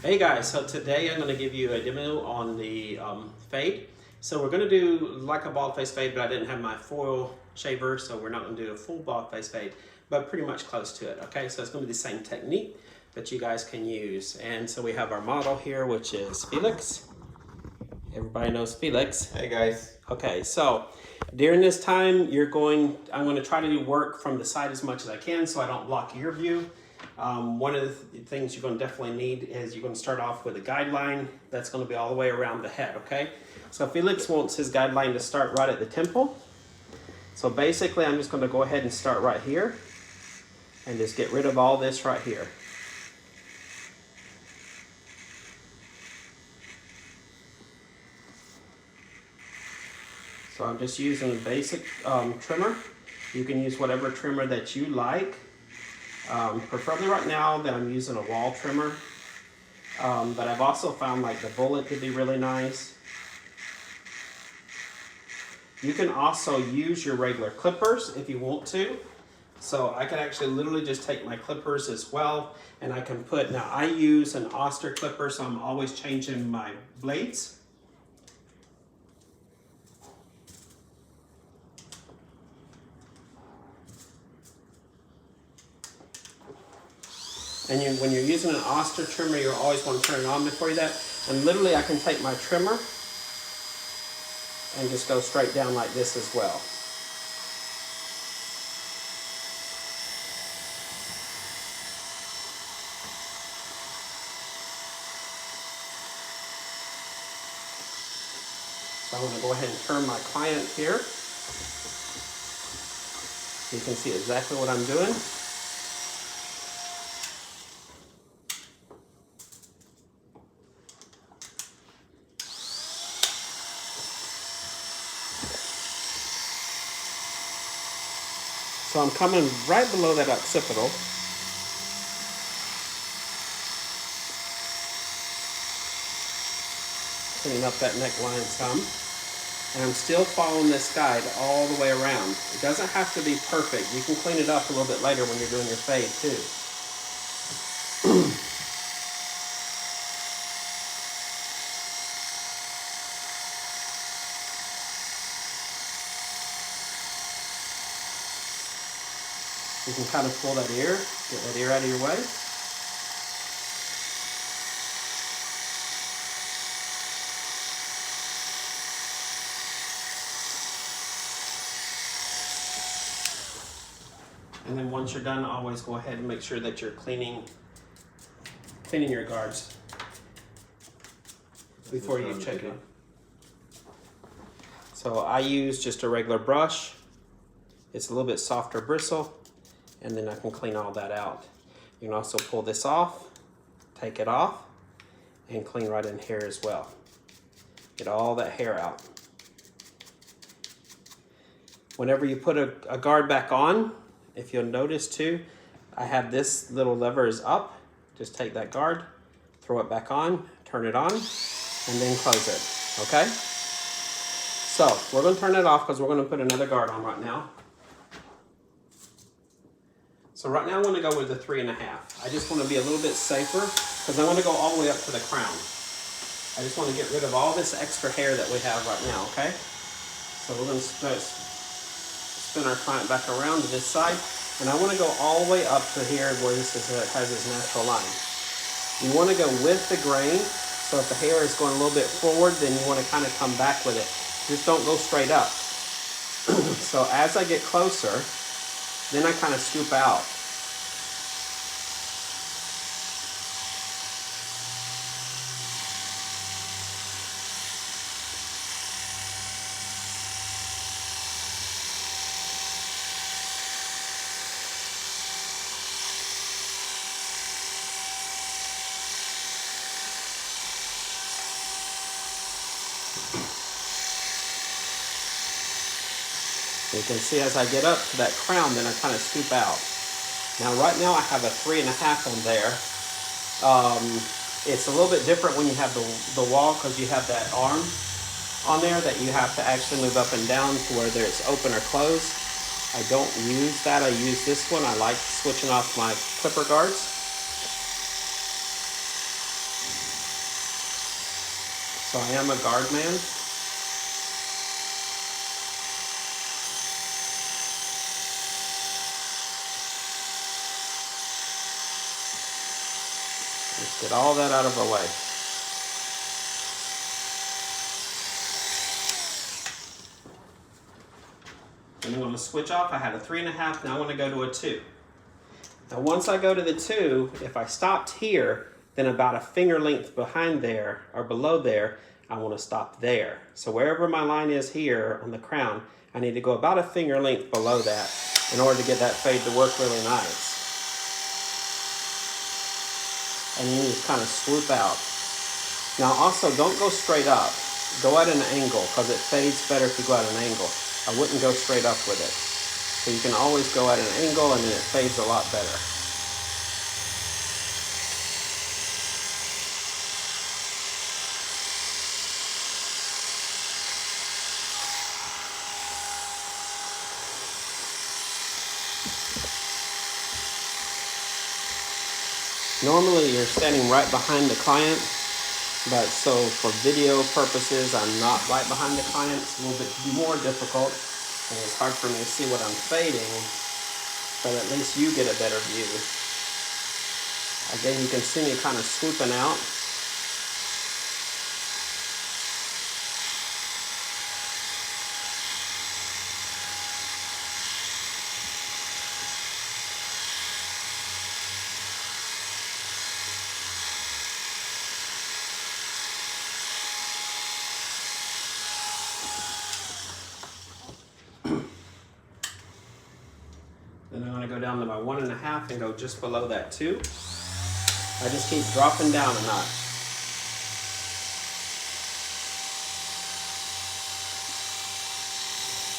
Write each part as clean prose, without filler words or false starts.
Hey guys, so today I'm going to give you a demo on the fade. So we're going to do like a bald face fade, but I didn't have my foil shaver, so we're not going to do a full bald face fade, but pretty much close to it. Okay, so it's going to be the same technique that you guys can use. And so we have our model here, which is Felix. Everybody knows Felix. Hey guys. Okay, so during this time, I'm going to try to do work from the side as much as I can so I don't block your view. One of the things you're going to definitely need is you're going to start off with a guideline that's going to be all the way around the head, okay? So Felix wants his guideline to start right at the temple. So basically, I'm just going to go ahead and start right here and just get rid of all this right here. So I'm just using a basic trimmer. You can use whatever trimmer that you like. Preferably right now that I'm using a wall trimmer, but I've also found like the bullet to be really nice. You can also use your regular clippers if you want to. So I can actually literally just take my clippers as well, and I can put, now I use an Oster clipper, so I'm always changing my blades. And when you're using an Oster trimmer, you always want to turn it on before you do that. And literally I can take my trimmer and just go straight down like this as well. So I'm going to go ahead and turn my client here. So you can see exactly what I'm doing. So I'm coming right below that occipital. Cleaning up that neckline some. And I'm still following this guide all the way around. It doesn't have to be perfect. You can clean it up a little bit later when you're doing your fade too. You can kind of pull that ear, get that ear out of your way. And then once you're done, always go ahead and make sure that you're cleaning your guards before you check it. So I use just a regular brush. It's a little bit softer bristle. And then I can clean all that out. You can also pull this off, take it off, and clean right in here as well. Get all that hair out. Whenever you put a guard back on, if you'll notice too, I have this little lever is up. Just take that guard, throw it back on, turn it on, and then close it, okay? So we're gonna turn it off because we're gonna put another guard on right now. So right now I want to go with the 3.5. I just want to be a little bit safer because I want to go all the way up to the crown. I just want to get rid of all this extra hair that we have right now, okay? So we're going to spin our client back around to this side. And I want to go all the way up to here where this has this natural line. You want to go with the grain. So if the hair is going a little bit forward, then you want to kind of come back with it. Just don't go straight up. So as I get closer, then I kind of scoop out. You can see as I get up to that crown, then I kind of scoop out. Now right now I have a 3.5 on there. It's a little bit different when you have the wall because you have that arm on there that you have to actually move up and down to whether it's open or closed. I don't use that. I use this one. I like switching off my clipper guards. So I am a guard man. Just get all that out of the way. And I'm going to switch off. I had a 3.5, now I want to go to a 2. Now once I go to the 2, if I stopped here, then about a finger length behind there, or below there, I want to stop there. So wherever my line is here on the crown, I need to go about a finger length below that in order to get that fade to work really nice. And you just kind of swoop out. Now also, don't go straight up. Go at an angle, because it fades better if you go at an angle. I wouldn't go straight up with it. So you can always go at an angle and then it fades a lot better. Normally you're standing right behind the client, but so for video purposes, I'm not right behind the client. It's a little bit more difficult, and it's hard for me to see what I'm fading, but at least you get a better view. Again, you can see me kind of swooping out. Then I'm going to go down to my 1.5 and go just below that 2. I just keep dropping down a notch.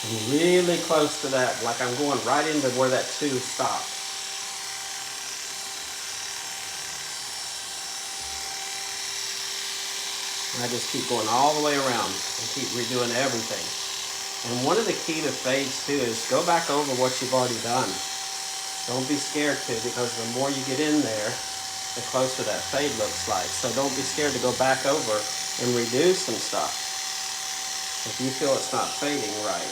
I'm really close to that, like I'm going right into where that 2 stopped. And I just keep going all the way around and keep redoing everything. And one of the key to fades too is go back over what you've already done. Don't be scared to, because the more you get in there, the closer that fade looks like. So don't be scared to go back over and redo some stuff if you feel it's not fading right.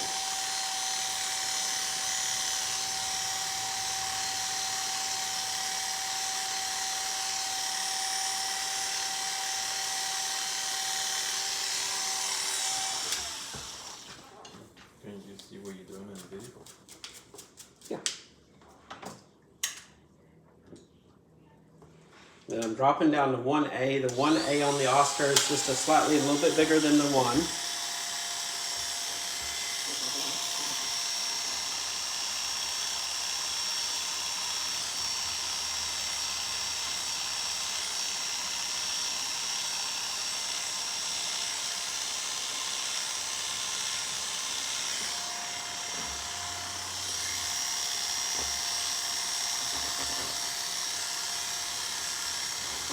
Can you see what you're doing in the video? Yeah. Then I'm dropping down to 1A. The 1A on the Oscar is just a little bit bigger than the 1.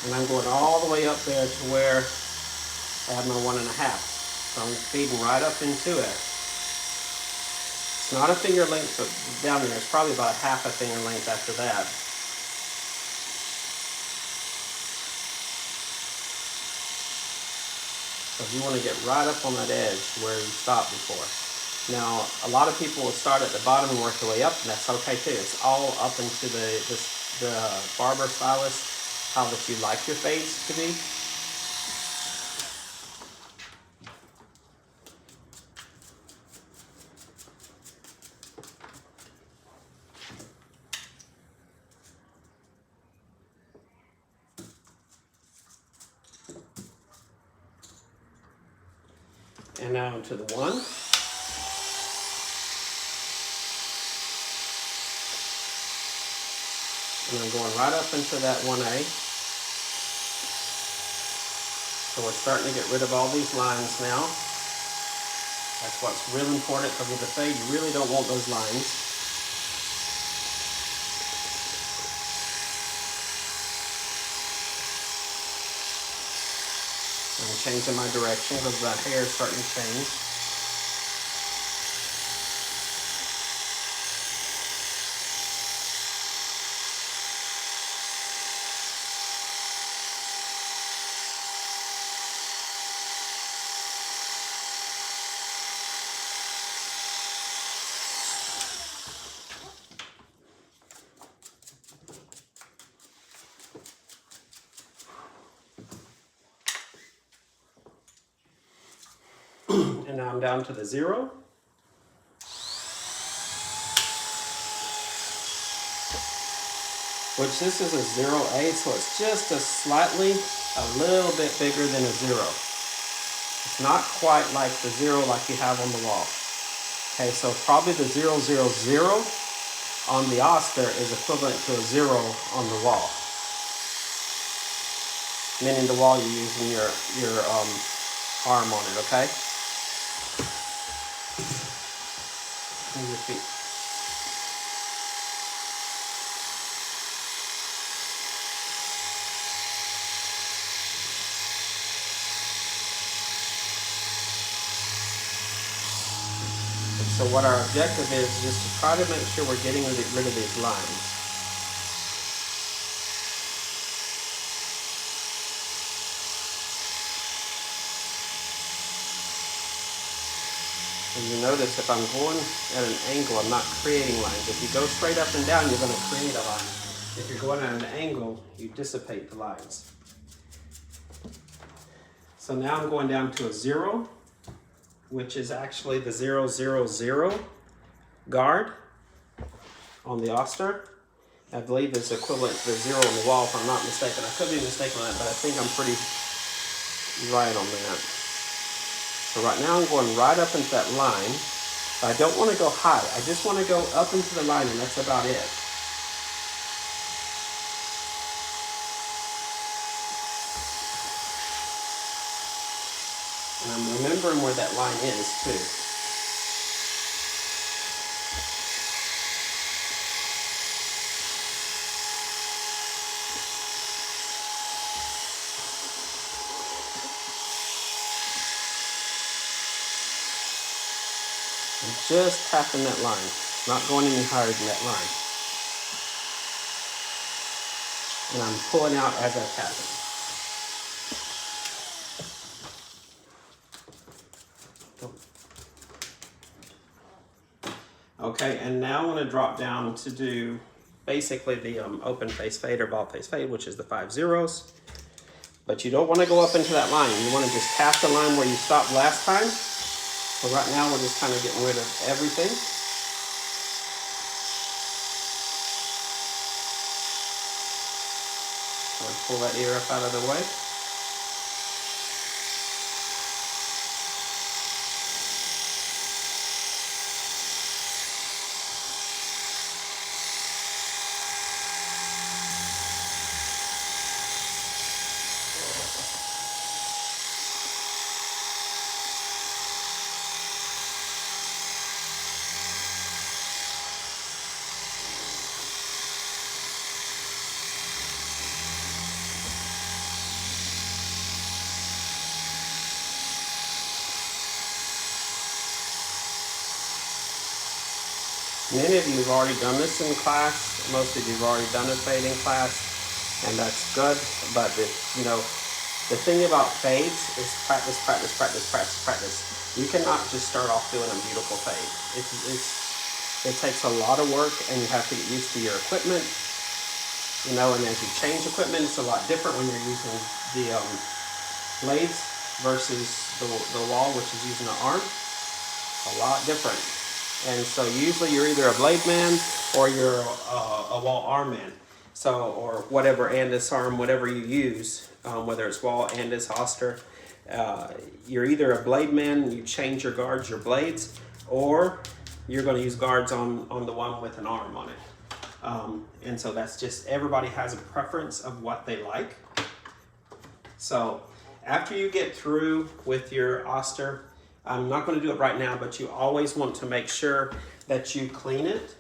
And I'm going all the way up there to where I have my 1.5. So I'm feeding right up into it. It's not a finger length, but down there it's probably about half a finger length after that. So you want to get right up on that edge where you stopped before. Now, a lot of people will start at the bottom and work their way up, and that's okay too. It's all up into the barber stylist, how that you like your fades to be. And now to the 1. And I'm going right up into that 1A. So we're starting to get rid of all these lines now. That's what's really important, because with the fade, you really don't want those lines. I'm changing my direction because the hair is starting to change. And now I'm down to the 0. Which this is a 0.8, so it's just a little bit bigger than a 0. It's not quite like the 0 like you have on the wall. Okay, so probably the 000 on the Oster is equivalent to a 0 on the wall. Meaning the wall you're using your arm on it, okay? Move your feet. So what our objective is just to try to make sure we're getting rid of these lines. And you notice if I'm going at an angle, I'm not creating lines. If you go straight up and down, you're going to create a line. If you're going at an angle, you dissipate the lines. So now I'm going down to a 0. Which is actually the 000 guard on the Oster. I believe it's equivalent to the 0 on the wall, if I'm not mistaken. I could be mistaken on that, but I think I'm pretty right on that. So right now I'm going right up into that line, but I don't want to go high. I just want to go up into the line, and that's about it. And I'm remembering where that line is too. I'm just tapping that line, not going any higher than that line. And I'm pulling out as I tap it. Okay, and now I want to drop down to do basically the open face fade or ball face fade, which is the 5 zeros. But you don't want to go up into that line. You want to just tap the line where you stopped last time. So right now we're just kind of getting rid of everything. So pull that ear up out of the way. Many of you have already done this in class. Most of you have already done a fading class, and that's good. But the thing about fades is practice, practice, practice, practice, practice. You cannot just start off doing a beautiful fade. It takes a lot of work, and you have to get used to your equipment. And as you change equipment, it's a lot different when you're using the blades versus the wall, which is using an arm. A lot different. And so usually you're either a blade man or you're a wall arm man. So, or whatever Andis arm, whatever you use, whether it's wall, Andis, Oster, you're either a blade man, you change your guards, your blades, or you're going to use guards on the one with an arm on it. And so that's just, everybody has a preference of what they like. So after you get through with your Oster, I'm not going to do it right now, but you always want to make sure that you clean it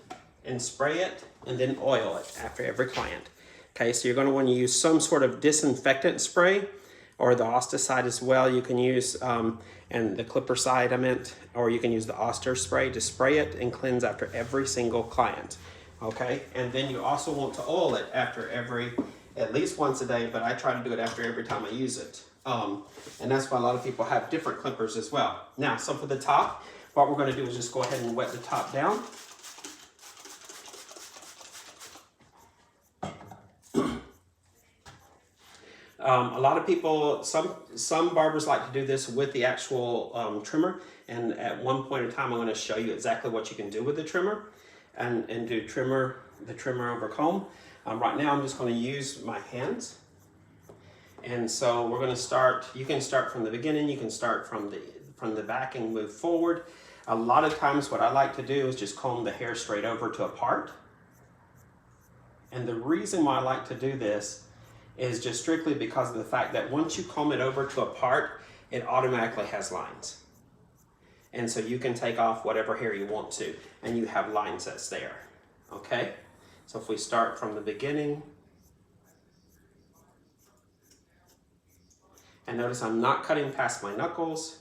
and spray it and then oil it after every client. Okay, so you're going to want to use some sort of disinfectant spray, or the Oster side as well. You can use, and the clipper side I meant, or you can use the Oster spray to spray it and cleanse after every single client. Okay, and then you also want to oil it after at least once a day, but I try to do it after every time I use it. And that's why a lot of people have different clippers as well. Now, so for the top, what we're going to do is just go ahead and wet the top down. A lot of people, some barbers like to do this with the actual trimmer, and at one point in time I'm going to show you exactly what you can do with the trimmer and do the trimmer over comb. Right now I'm just going to use my hands, and so we're going to start. You can start from the beginning, you can start from the back and move forward. A lot of times what I like to do is just comb the hair straight over to a part. And the reason why I like to do this is just strictly because of the fact that once you comb it over to a part, it automatically has lines. And so you can take off whatever hair you want to, and you have lines that's there, okay? So if we start from the beginning, and notice I'm not cutting past my knuckles,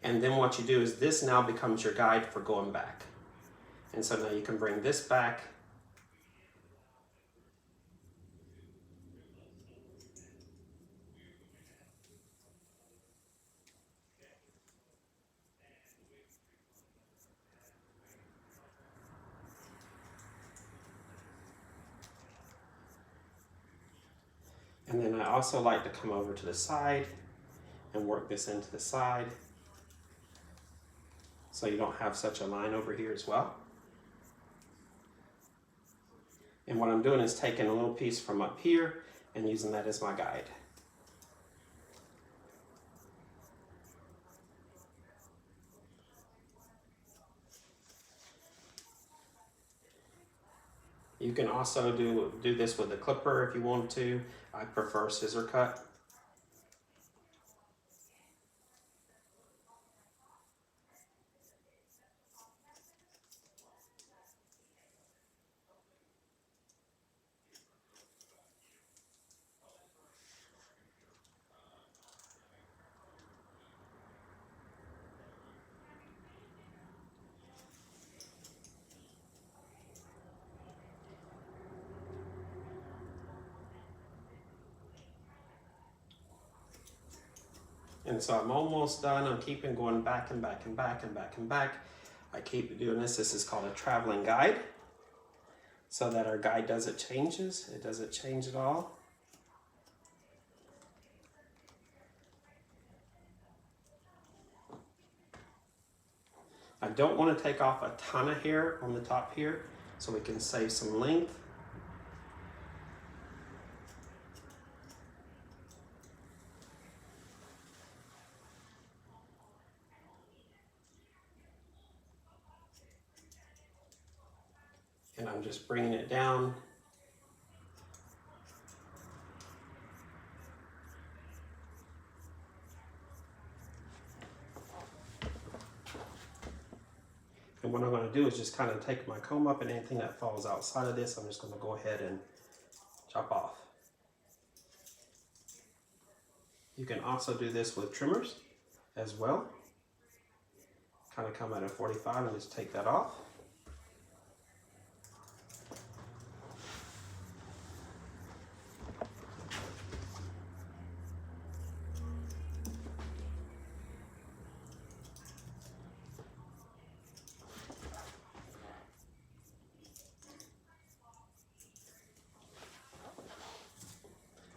and then what you do is this now becomes your guide for going back. And so now you can bring this back, and then I also like to come over to the side and work this into the side so you don't have such a line over here as well. And what I'm doing is taking a little piece from up here and using that as my guide. You can also do this with a clipper if you want to. I prefer scissor cut. And so I'm almost done. I'm keeping going back and back and back and back and back. I keep doing this. This is called a traveling guide, so that our guide doesn't changes. It doesn't change at all. I don't want to take off a ton of hair on the top here, so we can save some length. And I'm just bringing it down. And what I'm going to do is just kind of take my comb up, and anything that falls outside of this, I'm just going to go ahead and chop off. You can also do this with trimmers as well. Kind of come at a 45 and just take that off.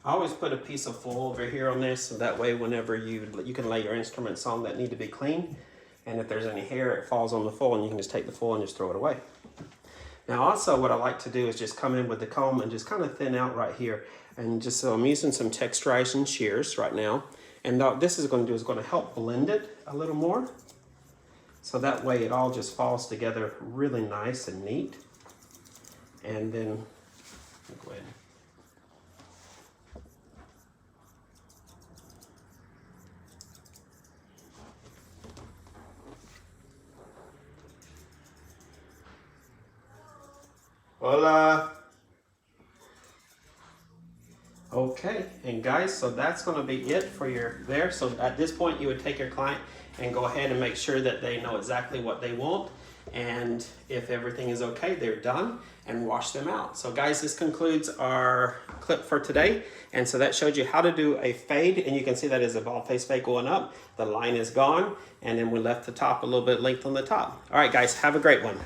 I always put a piece of foil over here on this, so that way whenever you can lay your instruments on that need to be clean, and if there's any hair, it falls on the foil and you can just take the foil and just throw it away. Now also what I like to do is just come in with the comb and just kind of thin out right here, and just so I'm using some texturizing shears right now, and this is going to do is going to help blend it a little more, so that way it all just falls together really nice and neat. And then go ahead. Hola. Okay, and guys, so that's going to be it for your there. So at this point, you would take your client and go ahead and make sure that they know exactly what they want. And if everything is okay, they're done, and wash them out. So guys, this concludes our clip for today. And so that showed you how to do a fade, and you can see that is a bald face fade going up. The line is gone, and then we left the top a little bit length on the top. All right, guys, have a great one.